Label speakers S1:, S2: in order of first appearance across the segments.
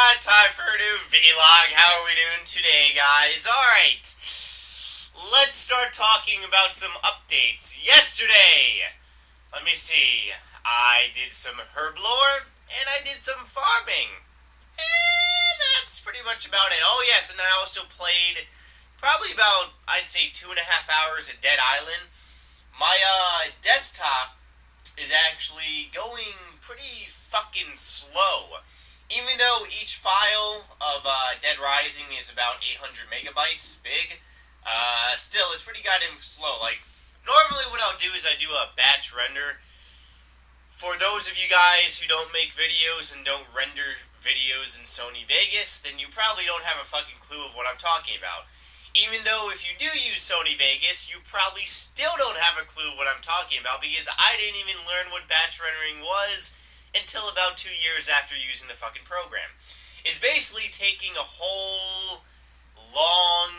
S1: Time for a new vlog. How are we doing today, guys? Alright, let's start talking about some updates. Yesterday, let me see, I did some herblore, and I did some farming. And that's pretty much about it. Oh yes, and I also played probably about, I'd say, 2.5 hours at Dead Island. My desktop is actually going pretty fucking slow. Even though each file of Dead Rising is about 800 megabytes big, still, it's pretty goddamn slow. Like, normally what I'll do is I do a batch render. For those of you guys who don't make videos and don't render videos in Sony Vegas, then you probably don't have a fucking clue of what I'm talking about. Even though if you do use Sony Vegas, you probably still don't have a clue what I'm talking about, because I didn't even learn what batch rendering was until about 2 years after using the fucking program. It's basically taking a whole long,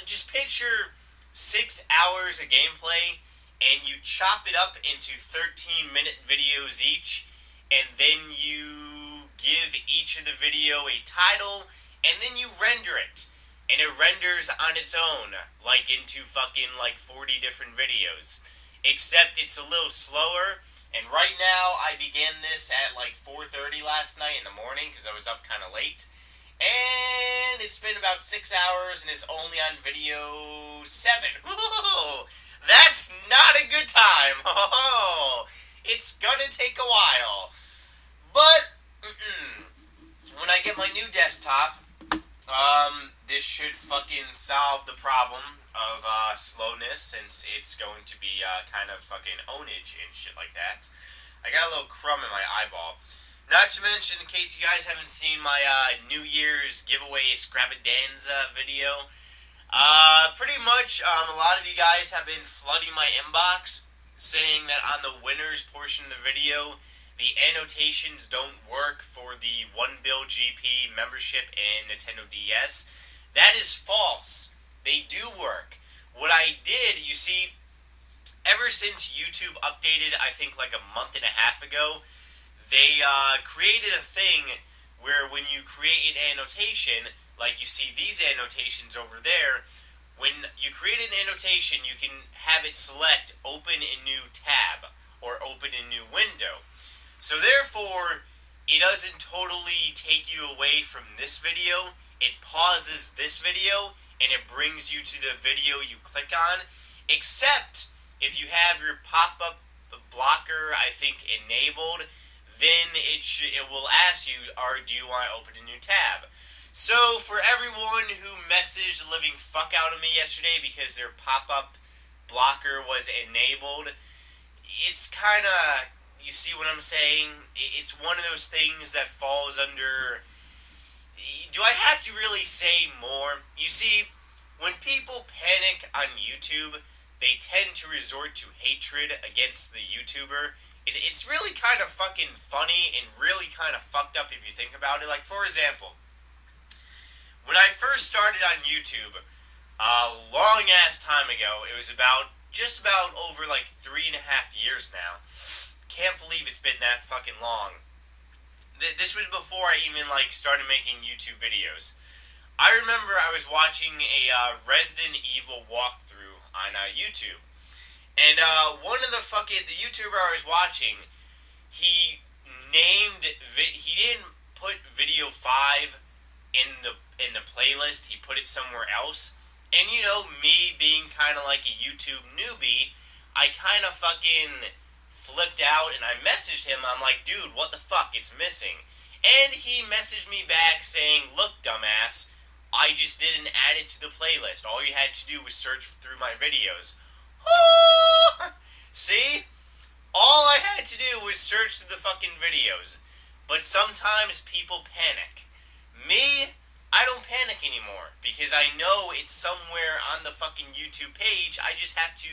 S1: just picture 6 hours of gameplay, and you chop it up into 13-minute videos each, and then you give each of the video a title, and then you render it. And it renders on its own, like into fucking 40 different videos. Except it's a little slower, and right now I began this at 4:30 last night in the morning, because I was up kind of late. And it's been about 6 hours, and it's only on video 7. Ooh, that's not a good time. It's gonna take a while. But, when I get my new desktop, this should fucking solve the problem of, slowness, since it's going to be, kind of fucking ownage and shit like that. I got a little crumb in my eyeball. Not to mention, in case you guys haven't seen my, New Year's giveaway Scrabadanza video, pretty much, a lot of you guys have been flooding my inbox, saying that on the winners portion of the video, the annotations don't work for the 1BillGP membership and Nintendo DS. That is false. They do work. What I did, you see, ever since YouTube updated, I think a month and a half ago, they created a thing where when you create an annotation, like you see these annotations over there, when you create an annotation, you can have it select open a new tab or open a new window. So therefore, it doesn't totally take you away from this video. It pauses this video, and it brings you to the video you click on, except if you have your pop-up blocker, I think, enabled, then it will ask you, do you want to open a new tab? So, for everyone who messaged the living fuck out of me yesterday because their pop-up blocker was enabled, it's kind of, you see what I'm saying? It's one of those things that falls under... Do I have to really say more? You see, when people panic on YouTube, they tend to resort to hatred against the YouTuber. It's really kind of fucking funny and really kind of fucked up if you think about it. Like, for example, when I first started on YouTube, a long-ass time ago, it was just about over 3.5 years now. Can't believe it's been that fucking long. This was before I even started making YouTube videos. I remember I was watching a Resident Evil walkthrough on YouTube, and one of the YouTuber I was watching, he didn't put video 5 in the playlist. He put it somewhere else, and me being kind of like a YouTube newbie, I kind of fucking flipped out, and I messaged him. I'm like, dude, what the fuck? It's missing. And he messaged me back saying, look, dumbass, I just didn't add it to the playlist. All you had to do was search through my videos. See? All I had to do was search through the fucking videos. But sometimes people panic. Me, I don't panic anymore, because I know it's somewhere on the fucking YouTube page. I just have to,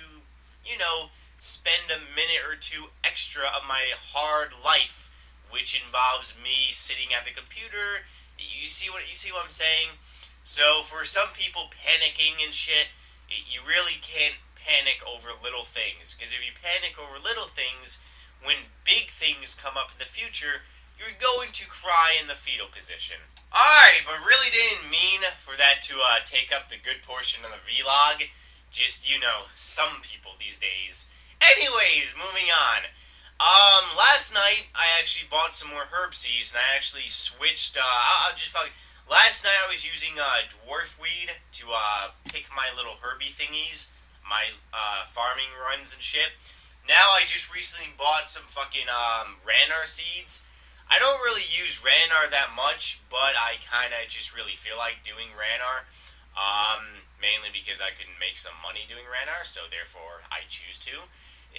S1: spend a minute or two extra of my hard life, which involves me sitting at the computer. You see what I'm saying? So for some people panicking and shit, you really can't panic over little things, because if you panic over little things, when big things come up in the future, you're going to cry in the fetal position. Alright, but really didn't mean for that to take up the good portion of the vlog. Just, some people these days. Anyways, moving on. Last night I actually bought some more herb seeds, and I actually switched, last night I was using, dwarf weed to, pick my little herby thingies, my, farming runs and shit. Now I just recently bought some fucking, Ranarr seeds. I don't really use Ranarr that much, but I kinda just really feel like doing Ranarr. Mainly because I could make some money doing Ranarr, so therefore I choose to.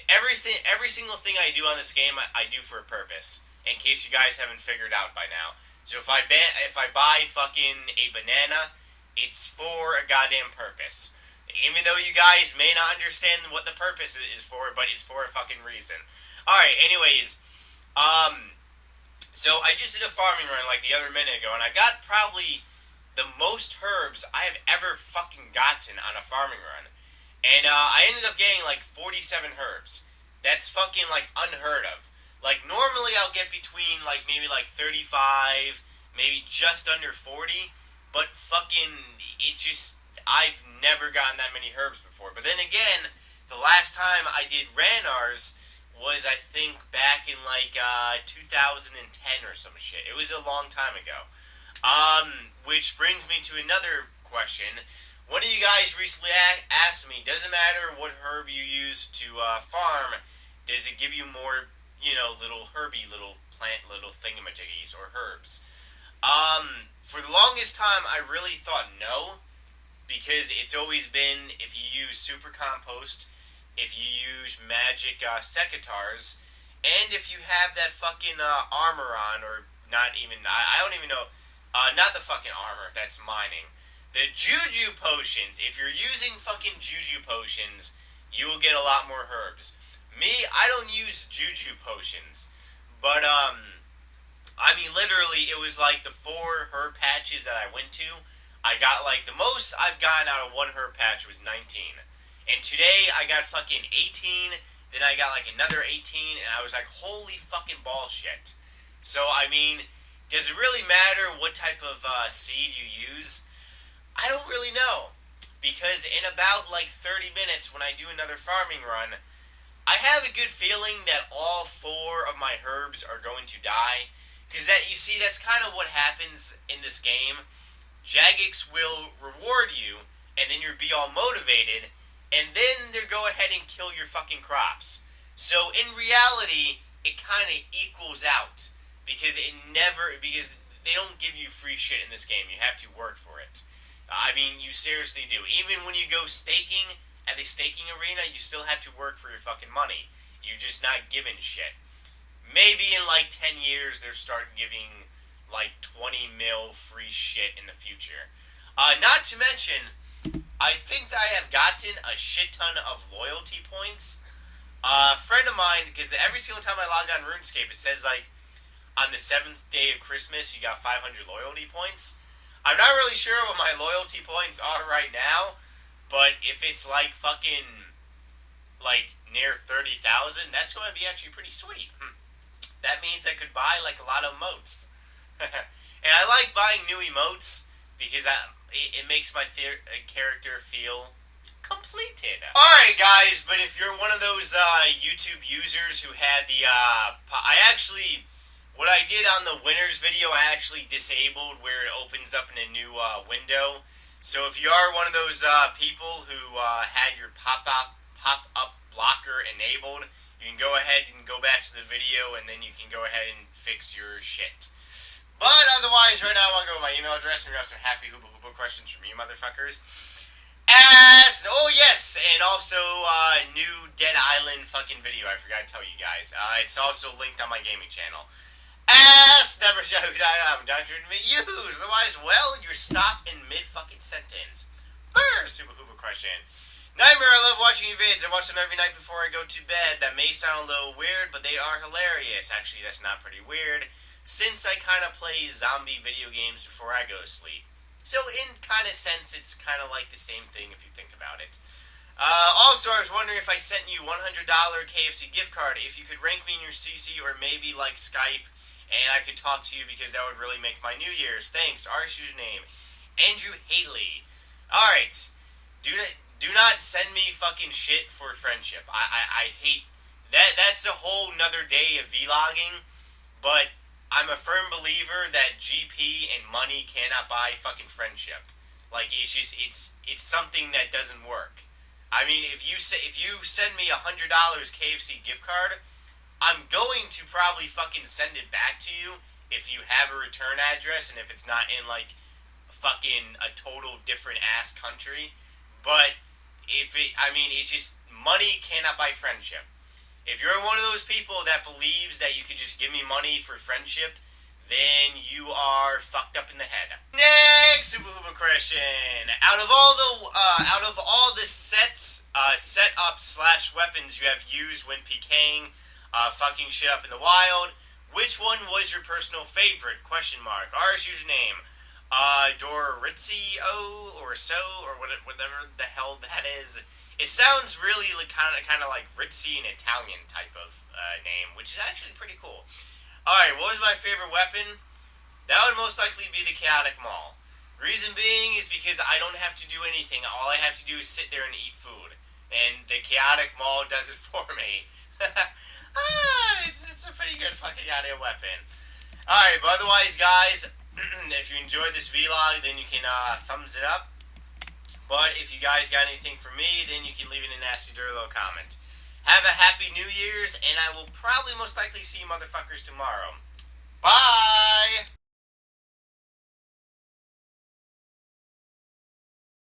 S1: Every single thing I do on this game, I do for a purpose. In case you guys haven't figured out by now. So if I buy fucking a banana, it's for a goddamn purpose. Even though you guys may not understand what the purpose is for, but it's for a fucking reason. Alright, anyways, so I just did a farming run like the other minute ago, and I got probably the most herbs I have ever fucking gotten on a farming run. And I ended up getting like 47 herbs. That's fucking like unheard of. Like normally I'll get between like maybe like 35, maybe just under 40, but fucking it's just I've never gotten that many herbs before. But then again, the last time I did Ranarrs was I think back in like 2010 or some shit. It was a long time ago. Which brings me to another question. One of you guys recently asked me, doesn't matter what herb you use to farm, does it give you more, little herby, little plant, little thingamajiggies or herbs? For the longest time, I really thought no, because it's always been, if you use super compost, if you use magic secateurs, and if you have that fucking armor on, or not even, I don't even know, not the fucking armor, that's mining. The Juju potions, if you're using fucking Juju potions, you will get a lot more herbs. Me, I don't use Juju potions, but, literally, it was like the 4 herb patches that I went to, I got like, the most I've gotten out of one herb patch was 19. And today, I got fucking 18, then I got like another 18, and I was like, holy fucking bullshit. So, does it really matter what type of seed you use? I don't really know. Because in about like 30 minutes, when I do another farming run, I have a good feeling that all 4 of my herbs are going to die. Because that's kind of what happens in this game. Jagex will reward you, and then you'll be all motivated, and then they'll go ahead and kill your fucking crops. So in reality, it kind of equals out. Because they don't give you free shit in this game. You have to work for it. You seriously do. Even when you go staking at the staking arena, you still have to work for your fucking money. You're just not given shit. Maybe in like 10 years, they'll start giving like 20 mil free shit in the future. Not to mention, I think that I have gotten a shit ton of loyalty points. A friend of mine, because every single time I log on RuneScape, it says like, on the 7th day of Christmas, you got 500 loyalty points. I'm not really sure what my loyalty points are right now, but if it's like fucking, like, near 30,000, that's going to be actually pretty sweet. That means I could buy, like, a lot of emotes. And I like buying new emotes, because it makes my character feel completed. Alright, guys, but if you're one of those YouTube users who had the, what I did on the winners video, I actually disabled where it opens up in a new window. So if you are one of those people who had your pop-up blocker enabled, you can go ahead and go back to the video, and then you can go ahead and fix your shit. But otherwise, right now I want to go with my email address and grab some happy hoopa hoopa questions from you motherfuckers. Oh yes, and also new Dead Island fucking video, I forgot to tell you guys. It's also linked on my gaming channel. Never show I'm done to be used. Otherwise, well, you're stopped in mid-fucking sentence. Super hooper question. Nightmare, I love watching your vids. I watch them every night before I go to bed. That may sound a little weird, but they are hilarious. Actually, that's not pretty weird, since I kind of play zombie video games before I go to sleep. So, in kind of sense, it's kind of like the same thing if you think about it. Also, I was wondering if I sent you $100 KFC gift card, if you could rank me in your CC or maybe like Skype and I could talk to you because that would really make my New Year's. Thanks. Our username, Andrew Haley. Alright. Do not send me fucking shit for friendship. I hate that. That's a whole nother day of vlogging, but I'm a firm believer that GP and money cannot buy fucking friendship. Like, it's something that doesn't work. I mean, if you send me $100 KFC gift card, I'm going to probably fucking send it back to you if you have a return address and if it's not in like fucking a total different ass country. But it's just money cannot buy friendship. If you're one of those people that believes that you could just give me money for friendship, then you are fucked up in the head. Next, Super Hooper Christian. Out of all the setups/weapons you have used when PKing, fucking shit up in the wild, which one was your personal favorite? Question mark. Ours username, Dorizio or so or whatever the hell that is. It sounds really like, kind of like Ritzy, an Italian type of name, which is actually pretty cool. Alright, what was my favorite weapon? That would most likely be the Chaotic Maul. Reason being is because I don't have to do anything. All I have to do is sit there and eat food. And the Chaotic Maul does it for me. It's a pretty good fucking goddamn weapon. Alright, but otherwise, guys, if you enjoyed this vlog, then you can thumbs it up. But if you guys got anything for me, then you can leave it in a nasty dirty little comment. Have a happy New Year's, and I will probably most likely see you motherfuckers tomorrow. Bye!